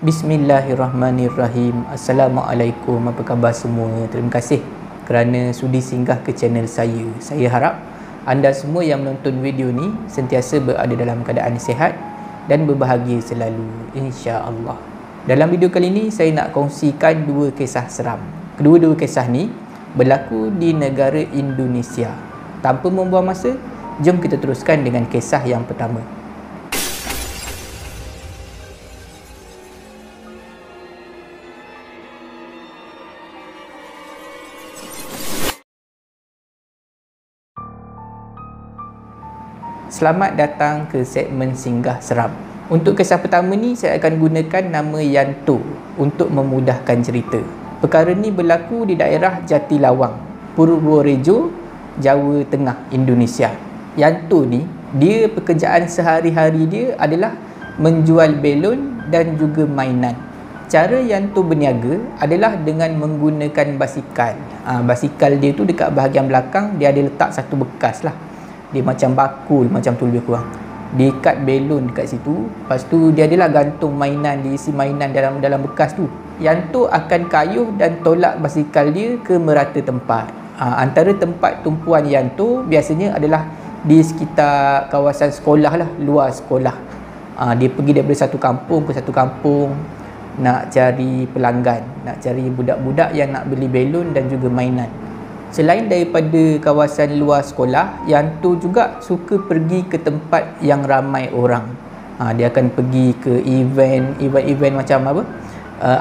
Bismillahirrahmanirrahim. Assalamualaikum, apa khabar semua? Terima kasih kerana sudi singgah ke channel saya. Saya harap anda semua yang menonton video ni sentiasa berada dalam keadaan sihat dan berbahagia selalu, insya-Allah. Dalam video kali ini saya nak kongsikan dua kisah seram. Kedua-dua kisah ni berlaku di negara Indonesia. Tanpa membuang masa, jom kita teruskan dengan kisah yang pertama. Selamat datang ke segmen Singgah Seram. Untuk kisah pertama ni saya akan gunakan nama Yanto untuk memudahkan cerita. Perkara ni berlaku di daerah Jatilawang, Purworejo, Jawa Tengah, Indonesia. Yanto ni, dia pekerjaan sehari-hari dia adalah menjual belon dan juga mainan. Cara Yanto berniaga adalah dengan menggunakan basikal. Basikal dia tu dekat bahagian belakang dia ada letak satu bekas lah. Dia macam bakul macam tu lebih kurang. Dia ikat belon dekat situ. Lepas tu dia adalah gantung mainan, dia isi mainan dalam bekas tu. Yanto akan kayuh dan tolak basikal dia ke merata tempat. Antara tempat tumpuan Yanto biasanya adalah di sekitar kawasan sekolah lah, luar sekolah. Dia pergi daripada satu kampung ke satu kampung nak cari pelanggan, nak cari budak-budak yang nak beli belon dan juga mainan. Selain daripada kawasan luar sekolah, Yanto juga suka pergi ke tempat yang ramai orang. Dia akan pergi ke event macam apa?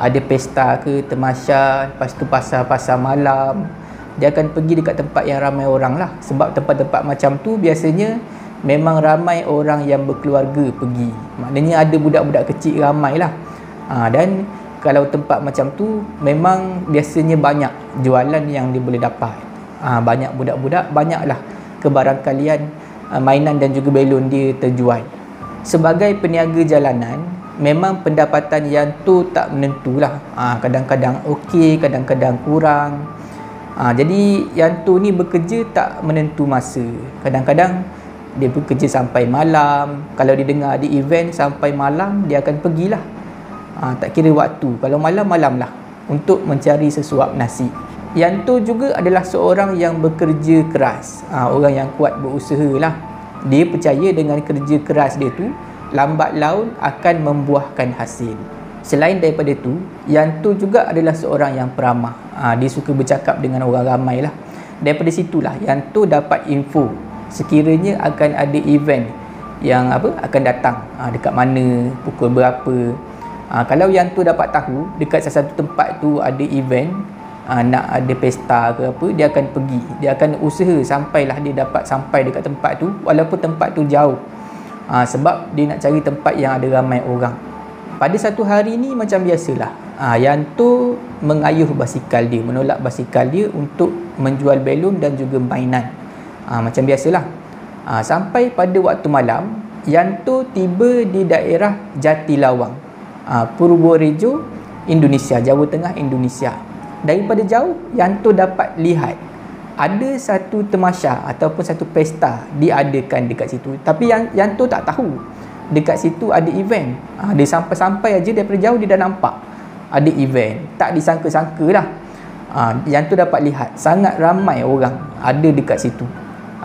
Ada pesta ke, temasya, lepas tu pasar malam. Dia akan pergi dekat tempat yang ramai orang lah. Sebab tempat-tempat macam tu biasanya memang ramai orang yang berkeluarga pergi. Maknanya ada budak-budak kecil ramai lah. Dan kalau tempat macam tu memang biasanya banyak jualan yang dia boleh dapat. Banyak budak-budak, banyaklah kebarangkalian mainan dan juga belon dia terjual. Sebagai peniaga jalanan, memang pendapatan Yanto tak menentulah. Kadang-kadang okey, kadang-kadang kurang. Jadi Yanto ni bekerja tak menentu masa. Kadang-kadang dia bekerja sampai malam. Kalau dia dengar ada event sampai malam, dia akan pergilah. Tak kira waktu. Kalau malam-malam lah untuk mencari sesuap nasi. Yanto juga adalah seorang yang bekerja keras. Orang yang kuat berusaha lah. Dia percaya dengan kerja keras dia tu, lambat laun akan membuahkan hasil. Selain daripada tu, Yanto juga adalah seorang yang peramah. Dia suka bercakap dengan orang ramai lah. Daripada situlah Yanto dapat info sekiranya akan ada event yang akan datang, dekat mana, pukul berapa. Kalau Yanto dapat tahu dekat salah satu tempat tu ada event, nak ada pesta ke apa, dia akan pergi. Dia akan usaha sampailah dia dapat sampai dekat tempat tu, walaupun tempat tu jauh. Sebab dia nak cari tempat yang ada ramai orang. Pada satu hari ni macam biasalah, Yanto mengayuh basikal dia, menolak basikal dia untuk menjual belon dan juga mainan. Macam biasalah. Sampai pada waktu malam, Yanto tiba di daerah Jatilawang, Purworejo, Indonesia, Jawa Tengah, Indonesia. Daripada jauh, Yanto dapat lihat ada satu temasya ataupun satu pesta diadakan dekat situ. Tapi Yanto tak tahu dekat situ ada event. Dia sampai-sampai aja daripada jauh dia dah nampak ada event. Tak disangka-sangka lah. Yanto dapat lihat sangat ramai orang ada dekat situ,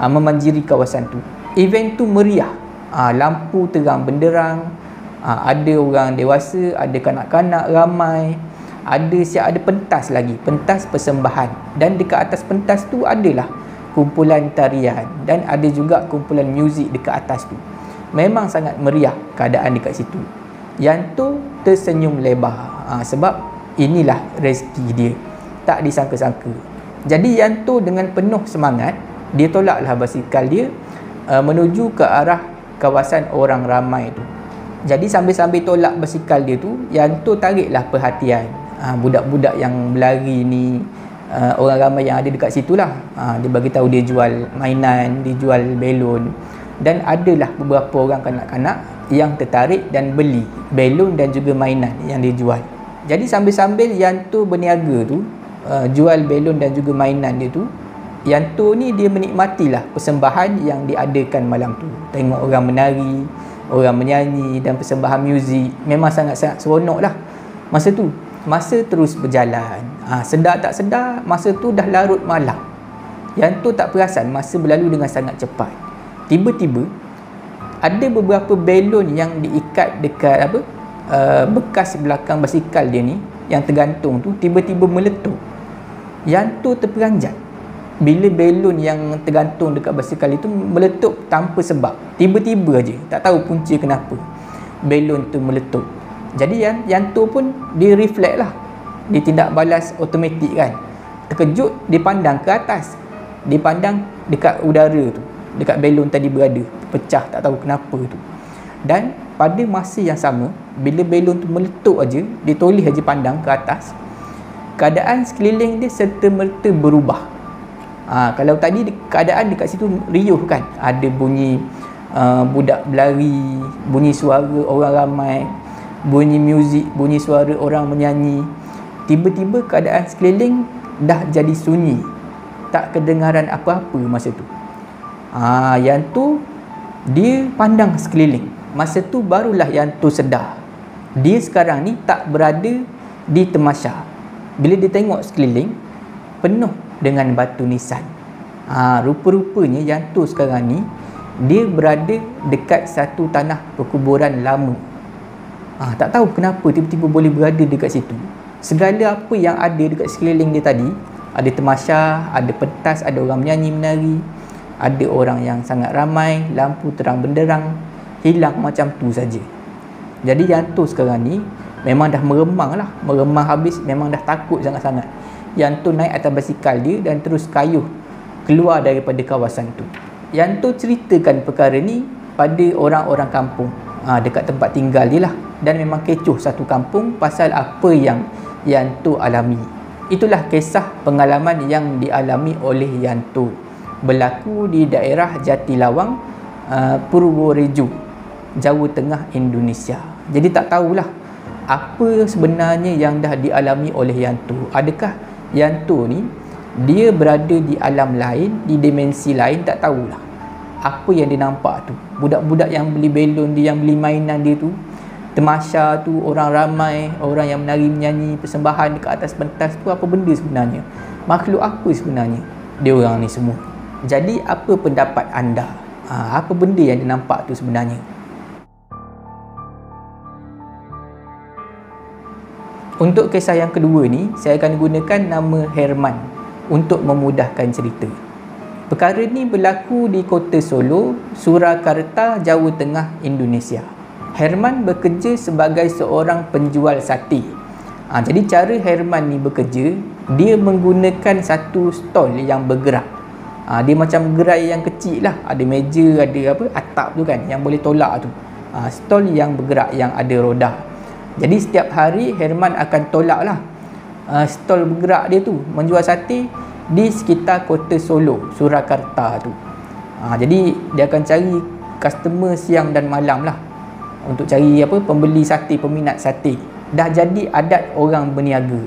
memanjiri kawasan tu. Event tu meriah. Lampu terang benderang. Ada orang dewasa, ada kanak-kanak ramai. Ada pentas lagi, pentas persembahan. Dan dekat atas pentas tu adalah kumpulan tarian dan ada juga kumpulan muzik dekat atas tu. Memang sangat meriah keadaan dekat situ. Yanto tersenyum lebar, sebab inilah rezeki dia. Tak disangka-sangka. Jadi Yanto dengan penuh semangat, dia tolaklah basikal dia menuju ke arah kawasan orang ramai tu. Jadi sambil-sambil tolak basikal dia tu, Yanto tariklah perhatian budak-budak yang berlari ni, orang ramai yang ada dekat situ lah. Dia bagi tahu dia jual mainan, dia jual belon. Dan adalah beberapa orang kanak-kanak yang tertarik dan beli belon dan juga mainan yang dia jual. Jadi sambil-sambil Yanto berniaga tu, jual belon dan juga mainan dia tu, Yanto ni dia menikmatilah persembahan yang diadakan malam tu. Tengok orang menari, orang menyanyi dan persembahan muzik. Memang sangat-sangat seronok lah. Masa tu, masa terus berjalan. Sedar tak sedar, masa tu dah larut malam. Yang tu tak perasan masa berlalu dengan sangat cepat. Tiba-tiba ada beberapa belon yang diikat dekat bekas belakang basikal dia ni, yang tergantung tu tiba-tiba meletup. Yang tu terperanjat bila belon yang tergantung dekat basikal itu meletup tanpa sebab. Tiba-tiba aje, tak tahu punca kenapa belon tu meletup. Jadi yang tu pun dia reflect lah, dia tindak balas automatik kan. Terkejut, dia pandang ke atas, dia pandang dekat udara tu, dekat belon tadi berada, pecah tak tahu kenapa tu. Dan pada masa yang sama, bila belon tu meletup aja, dia toleh aja pandang ke atas, keadaan sekeliling dia serta-merta berubah. Kalau tadi keadaan dekat situ riuh kan, ada bunyi budak berlari, bunyi suara orang ramai, bunyi muzik, bunyi suara orang menyanyi. Tiba-tiba keadaan sekeliling dah jadi sunyi, tak kedengaran apa-apa masa tu. Yang tu dia pandang sekeliling. Masa tu barulah yang tu sedar, dia sekarang ni tak berada di Temasya. Bila dia tengok sekeliling, penuh dengan batu nisan. Rupa-rupanya yang tu sekarang ni dia berada dekat satu tanah perkuburan lama. Tak tahu kenapa tiba-tiba boleh berada dekat situ. Segala apa yang ada dekat sekeliling dia tadi, ada Temasya, ada pentas, ada orang menyanyi menari, ada orang yang sangat ramai, lampu terang benderang, hilang macam tu saja. Jadi yang tu sekarang ni memang dah meremang lah, meremang habis, memang dah takut sangat-sangat. Yang tu naik atas basikal dia dan terus kayuh keluar daripada kawasan tu. Yang tu ceritakan perkara ni pada orang-orang kampung dekat tempat tinggal dia lah. Dan memang kecoh satu kampung pasal apa yang tu alami. Itulah kisah pengalaman yang dialami oleh yang tu. Berlaku di daerah Jatilawang, Purworejo, Jawa Tengah, Indonesia. Jadi tak tahulah apa sebenarnya yang dah dialami oleh yang tu. Adakah yang tu ni dia berada di alam lain, di dimensi lain, tak tahulah apa yang dia nampak tu. Budak-budak yang beli belon dia, yang beli mainan dia tu, Temasya tu, orang ramai, orang yang menari menyanyi persembahan dekat atas pentas tu, apa benda sebenarnya? Makhluk apa sebenarnya dia orang ni semua? Jadi apa pendapat anda? Apa benda yang dia nampak tu sebenarnya? Untuk kisah yang kedua ni, saya akan gunakan nama Herman untuk memudahkan cerita. Perkara ni berlaku di Kota Solo, Surakarta, Jawa Tengah, Indonesia. Herman bekerja sebagai seorang penjual sate. Jadi cara Herman ni bekerja, dia menggunakan satu stall yang bergerak. Dia macam gerai yang kecil lah, ada meja, ada atap tu kan, yang boleh tolak tu. Stall yang bergerak, yang ada roda. Jadi setiap hari Herman akan tolak lah stall bergerak dia tu, menjual sate di sekitar Kota Solo, Surakarta tu. Jadi dia akan cari customer siang dan malam lah, untuk cari pembeli sate, peminat sate. Dah jadi adat orang berniaga.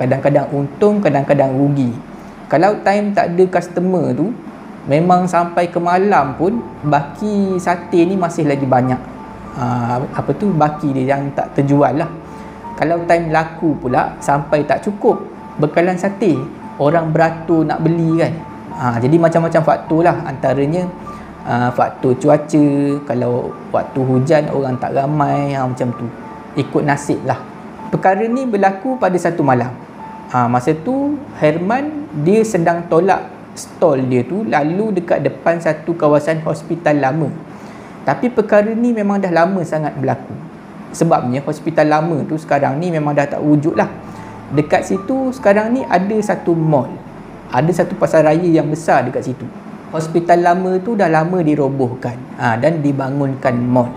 Kadang-kadang untung, kadang-kadang rugi. Kalau time tak ada customer tu, memang sampai ke malam pun baki sate ni masih lagi banyak. Baki dia yang tak terjual lah. Kalau time laku pula, sampai tak cukup bekalan sate, orang beratur nak beli kan. Jadi macam-macam faktor lah. Antaranya faktor cuaca, kalau waktu hujan orang tak ramai, macam tu, ikut nasib lah. Perkara ni berlaku pada satu malam. Masa tu Herman dia sedang tolak stall dia tu lalu dekat depan satu kawasan hospital lama. Tapi perkara ni memang dah lama sangat berlaku. Sebabnya hospital lama tu sekarang ni memang dah tak wujud lah. Dekat situ sekarang ni ada satu mall, ada satu pasar raya yang besar dekat situ. Hospital lama tu dah lama dirobohkan dan dibangunkan mall.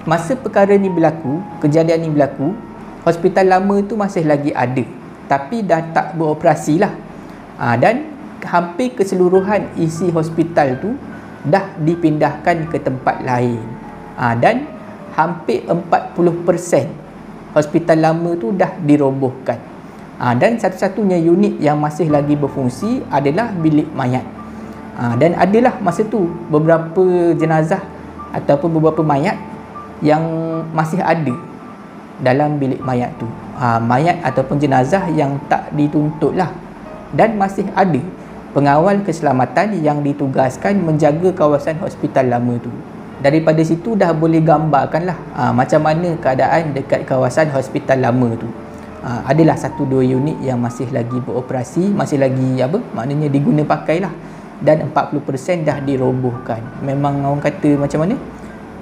Masa perkara ni berlaku, kejadian ni berlaku, hospital lama tu masih lagi ada, tapi dah tak beroperasi lah. Dan hampir keseluruhan isi hospital tu dah dipindahkan ke tempat lain. Dan hampir 40% hospital lama tu dah dirobohkan. Dan satu-satunya unit yang masih lagi berfungsi adalah bilik mayat. Dan adalah masa tu beberapa jenazah ataupun beberapa mayat yang masih ada dalam bilik mayat tu. Mayat ataupun jenazah yang tak dituntut lah. Dan masih ada pengawal keselamatan yang ditugaskan menjaga kawasan hospital lama tu. Daripada situ dah boleh gambarkan lah macam mana keadaan dekat kawasan hospital lama tu. Adalah 1-2 unit yang masih lagi beroperasi, masih lagi maknanya diguna pakai lah. Dan 40% dah dirobohkan. Memang orang kata macam mana?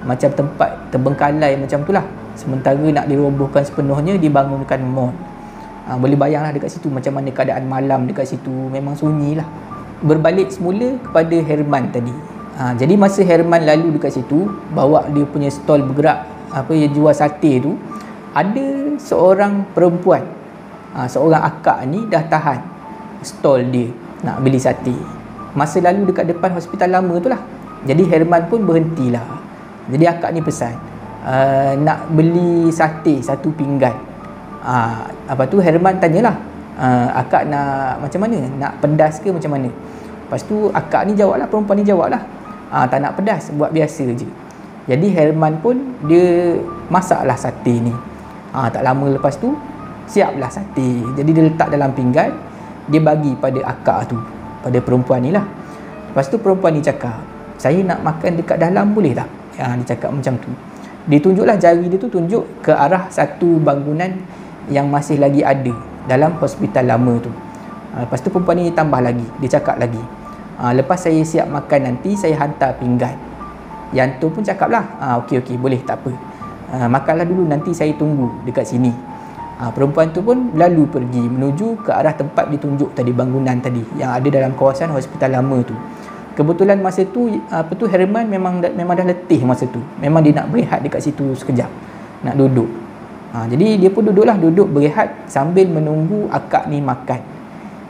Macam tempat terbengkalai macam tu lah. Sementara nak dirobohkan sepenuhnya, dibangunkan mall. Boleh bayanglah dekat situ macam mana keadaan malam dekat situ. Memang sunyi lah. Berbalik semula kepada Herman tadi. Jadi masa Herman lalu dekat situ, bawa dia punya stall bergerak, yang jual sate tu, ada seorang perempuan, seorang akak ni dah tahan stall dia nak beli sate. Masa lalu dekat depan hospital lama tu lah. Jadi Herman pun berhentilah. Jadi akak ni pesan, nak beli sate 1 pinggan. Herman tanyalah, akak nak macam mana? Nak pedas ke macam mana? Lepas tu akak ni jawab lah, perempuan ni jawab lah, tak nak pedas, buat biasa je. Jadi Herman pun dia masaklah sate ni. Tak lama lepas tu siaplah sate. Jadi dia letak dalam pinggan, dia bagi pada akak tu, pada perempuan ni lah. Lepas tu perempuan ni cakap, saya nak makan dekat dalam boleh tak? Dia cakap macam tu. Dia tunjuklah jari dia tu tunjuk ke arah satu bangunan yang masih lagi ada dalam hospital lama tu. Lepas tu perempuan ni tambah lagi, dia cakap lagi, lepas saya siap makan nanti saya hantar pinggan. Yang tu pun cakap lah, okey boleh, tak apa, makanlah dulu, nanti saya tunggu dekat sini. Perempuan tu pun lalu pergi menuju ke arah tempat ditunjuk tadi, bangunan tadi yang ada dalam kawasan hospital lama tu. Kebetulan masa tu Herman memang dah letih masa tu. Memang dia nak berehat dekat situ sekejap, nak duduk. Jadi dia pun duduk berehat sambil menunggu akak ni makan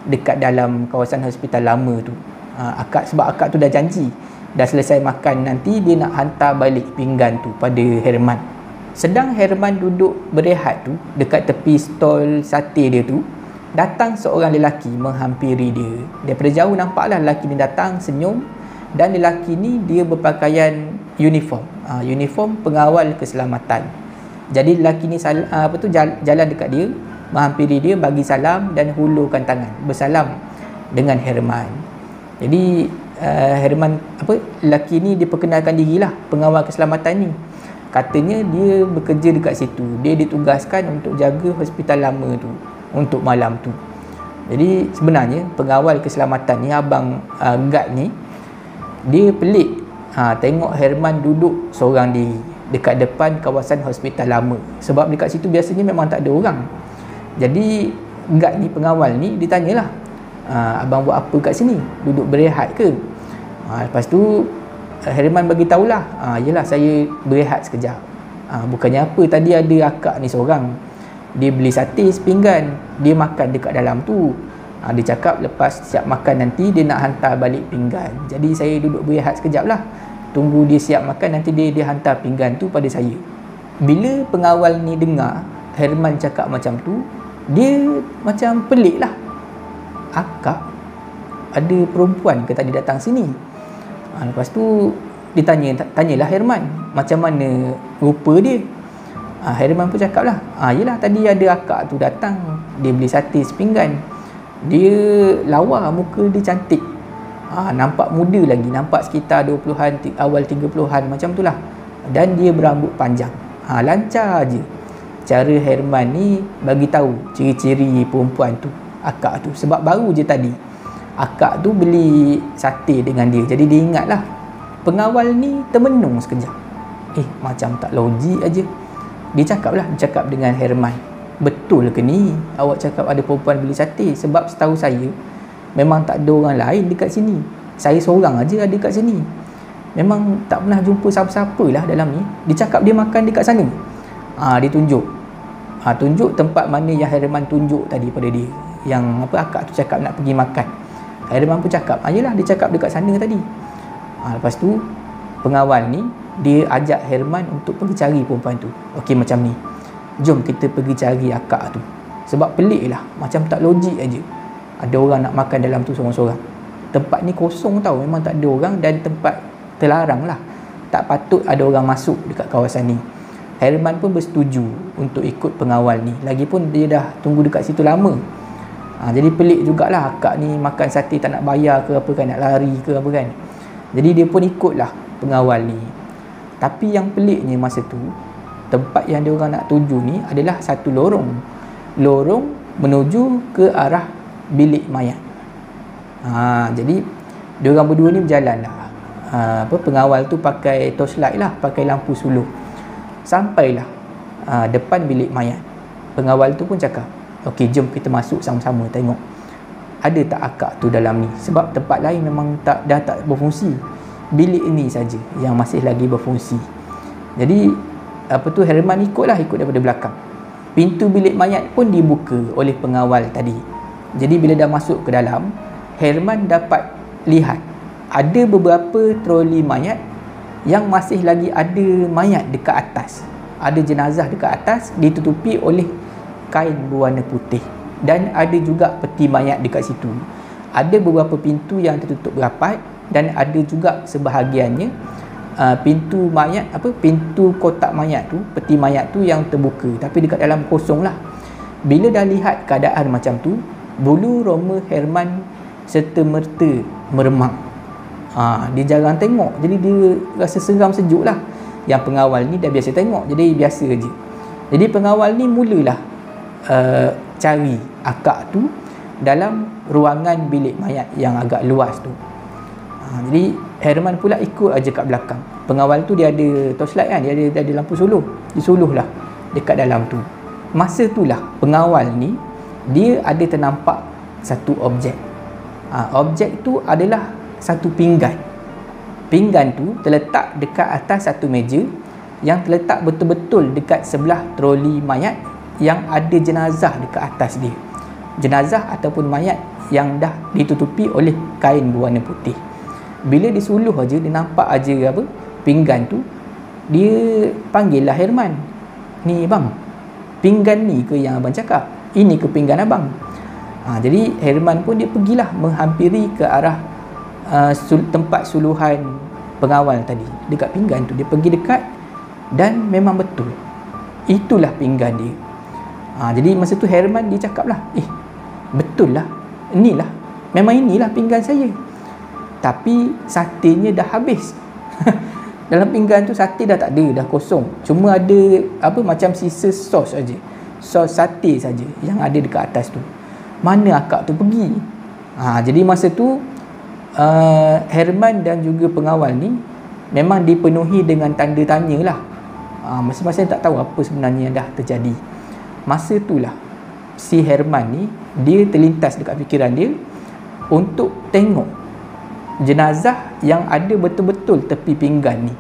dekat dalam kawasan hospital lama tu. Sebab akak tu dah janji, dah selesai makan nanti dia nak hantar balik pinggan tu pada Herman. Sedang Herman duduk berehat tu dekat tepi stol sate dia tu, datang seorang lelaki menghampiri dia. Daripada jauh nampaklah lelaki ni datang, senyum, dan lelaki ni dia berpakaian uniform, uniform pengawal keselamatan. Jadi lelaki ni jalan dekat dia, menghampiri dia, bagi salam dan hulurkan tangan, bersalam dengan Herman. Jadi Herman lelaki ni dia perkenalkan dirilah, pengawal keselamatan ni. Katanya dia bekerja dekat situ, dia ditugaskan untuk jaga hospital lama tu untuk malam tu. Jadi sebenarnya pengawal keselamatan ni, abang guard ni, dia pelik tengok Herman duduk seorang diri dekat depan kawasan hospital lama. Sebab dekat situ biasanya memang tak ada orang. Jadi guard ni, pengawal ni, dia tanyalah, abang buat apa kat sini? Duduk berehat ke? Lepas tu Herman bagi tahulah, yelah saya berehat sekejap. Bukannya apa, tadi ada akak ni seorang, dia beli sate sepinggan, dia makan dekat dalam tu. Dia cakap lepas siap makan nanti dia nak hantar balik pinggan. Jadi saya duduk berehat sekejap lah, tunggu dia siap makan, nanti dia hantar pinggan tu pada saya. Bila pengawal ni dengar Herman cakap macam tu, dia macam pelik lah. Akak ada perempuan ke tadi datang sini? Lepas tu dia tanyalah Herman macam mana rupa dia. Herman pun cakap lah, yelah tadi ada akak tu datang, dia beli sate sepinggan, dia lawa, muka dia cantik, nampak muda lagi, nampak sekitar 20-an, awal 30-an macam tu lah. Dan dia berambut panjang. Lancar je cara Herman ni bagi tahu ciri-ciri perempuan tu, akak tu. Sebab baru je tadi akak tu beli sate dengan dia. Jadi dia ingatlah. Pengawal ni termenung sekejap. Macam tak logik aja. Dia cakap dengan Herman, betul ke ni awak cakap ada perempuan beli sate? Sebab setahu saya memang tak ada orang lain dekat sini. Saya seorang aja ada kat sini. Memang tak pernah jumpa siapa-siapa lah dalam ni. Dia cakap dia makan dekat sana. Dia tunjuk. Tunjuk tempat mana yang Herman tunjuk tadi pada dia. Yang akak tu cakap nak pergi makan. Herman pun cakap, yelah dia cakap dekat sana tadi. Lepas tu pengawal ni dia ajak Herman untuk pergi cari perempuan tu. Okey, macam ni, jom kita pergi cari akak tu. Sebab pelik lah, macam tak logik aja. Ada orang nak makan dalam tu seorang-seorang. Tempat ni kosong tau, memang tak ada orang, dan tempat terlarang lah. Tak patut ada orang masuk dekat kawasan ni. Herman pun bersetuju untuk ikut pengawal ni. Lagipun dia dah tunggu dekat situ lama. Jadi pelik jugalah akak ni makan sate tak nak bayar ke apa kan, nak lari ke apa kan. Jadi dia pun ikutlah pengawal ni. Tapi yang peliknya masa tu, tempat yang dia orang nak tuju ni adalah satu lorong menuju ke arah bilik mayat. Jadi dia orang berdua ni berjalan lah. Pengawal tu pakai torchlight lah, pakai lampu suluh. Sampailah depan bilik mayat. Pengawal tu pun cakap, okey, jom kita masuk sama-sama tengok ada tak akak tu dalam ni. Sebab tempat lain memang dah tak berfungsi, bilik ini saja yang masih lagi berfungsi. Jadi Herman ikut daripada belakang. Pintu bilik mayat pun dibuka oleh pengawal tadi. Jadi bila dah masuk ke dalam, Herman dapat lihat ada beberapa troli mayat yang masih lagi ada mayat dekat atas. Ada jenazah dekat atas ditutupi oleh kain berwarna putih, dan ada juga peti mayat dekat situ. Ada beberapa pintu yang tertutup rapat, dan ada juga sebahagiannya pintu kotak mayat tu, peti mayat tu yang terbuka, tapi dekat dalam kosong lah. Bila dah lihat keadaan macam tu, bulu roma Herman serta-merta meremang. Dia jarang tengok, jadi dia rasa seram sejuk lah. Yang pengawal ni dah biasa tengok, jadi biasa je. Jadi pengawal ni mulalah cari akak tu dalam ruangan bilik mayat yang agak luas tu. Jadi Herman pula ikut aja kat belakang. Pengawal tu dia ada torchlight kan, dia ada lampu suluh, disuluhlah dekat dalam tu. Masa itulah pengawal ni dia ada ternampak satu objek. Objek tu adalah satu pinggan. Pinggan tu terletak dekat atas satu meja yang terletak betul-betul dekat sebelah troli mayat yang ada jenazah dekat atas dia. Jenazah ataupun mayat yang dah ditutupi oleh kain berwarna putih. Bila disuluh aja, dia nampak aja pinggan tu, dia panggil lah Herman. Ni bang, pinggan ni ke yang abang cakap? Ini ke pinggan abang? Jadi Herman pun dia pergilah menghampiri ke arah tempat suluhan pengawal tadi. Dekat pinggan tu dia pergi dekat, dan memang betul itulah pinggan dia. Jadi masa tu Herman dia cakap lah, betul lah, memang inilah pinggan saya. Tapi satenya dah habis. Dalam pinggan tu sate dah tak ada, dah kosong. Cuma ada macam sisa sos aja. Sos sate saja yang ada dekat atas tu. Mana akak tu pergi? Jadi masa tu Herman dan juga pengawal ni memang dipenuhi dengan tanda tanya lah. Masing-masing tak tahu apa sebenarnya yang dah terjadi. Masa itulah si Herman ni, dia terlintas dekat fikiran dia untuk tengok jenazah yang ada betul-betul tepi pinggan ni.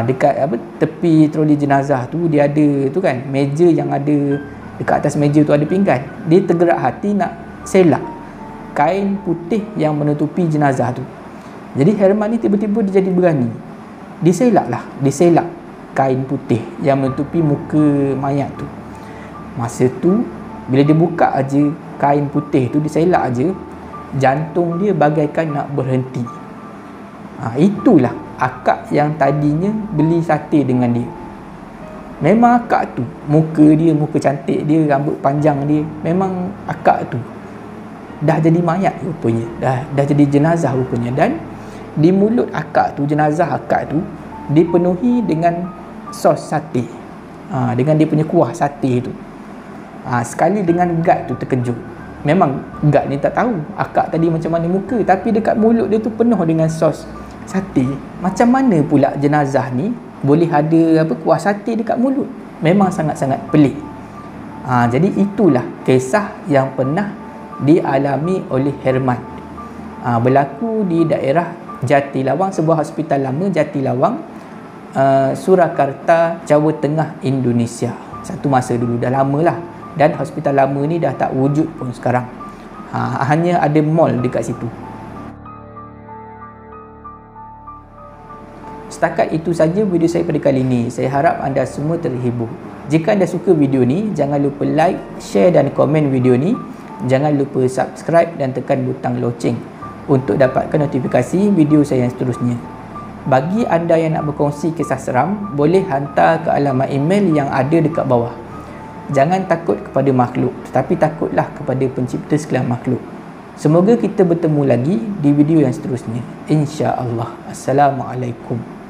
Dekat tepi troli jenazah tu, dia ada tu kan, meja yang ada dekat atas meja tu ada pinggan. Dia tergerak hati nak selak kain putih yang menutupi jenazah tu. Jadi Herman ni tiba-tiba dia jadi berani. Dia selak kain putih yang menutupi muka mayat tu. Masa tu bila dia buka aja kain putih tu, dia selak aja, jantung dia bagaikan nak berhenti. Itulah akak yang tadinya beli sate dengan dia. Memang akak tu, muka cantik dia, rambut panjang dia, memang akak tu dah jadi mayat rupanya, dah jadi jenazah rupanya. Dan di mulut akak tu, jenazah akak tu dipenuhi dengan sos sate, dengan dia punya kuah sate tu. Sekali dengan guard tu terkejut. Memang guard ni tak tahu akak tadi macam mana muka, tapi dekat mulut dia tu penuh dengan sos sate. Macam mana pula jenazah ni boleh ada kuah sate dekat mulut? Memang sangat-sangat pelik. Jadi itulah kisah yang pernah dialami oleh Herman. Berlaku di daerah Jatilawang, sebuah hospital lama Jatilawang, Surakarta, Jawa Tengah, Indonesia. Satu masa dulu, dah lama lah. Dan hospital lama ni dah tak wujud pun sekarang. Hanya ada mall dekat situ. Setakat itu saja video saya pada kali ini. Saya harap anda semua terhibur. Jika anda suka video ni, jangan lupa like, share dan komen video ni. Jangan lupa subscribe dan tekan butang loceng untuk dapatkan notifikasi video saya yang seterusnya. Bagi anda yang nak berkongsi kisah seram, boleh hantar ke alamat email yang ada dekat bawah. Jangan takut kepada makhluk, tetapi takutlah kepada pencipta segala makhluk. Semoga kita bertemu lagi di video yang seterusnya. InsyaAllah. Assalamualaikum.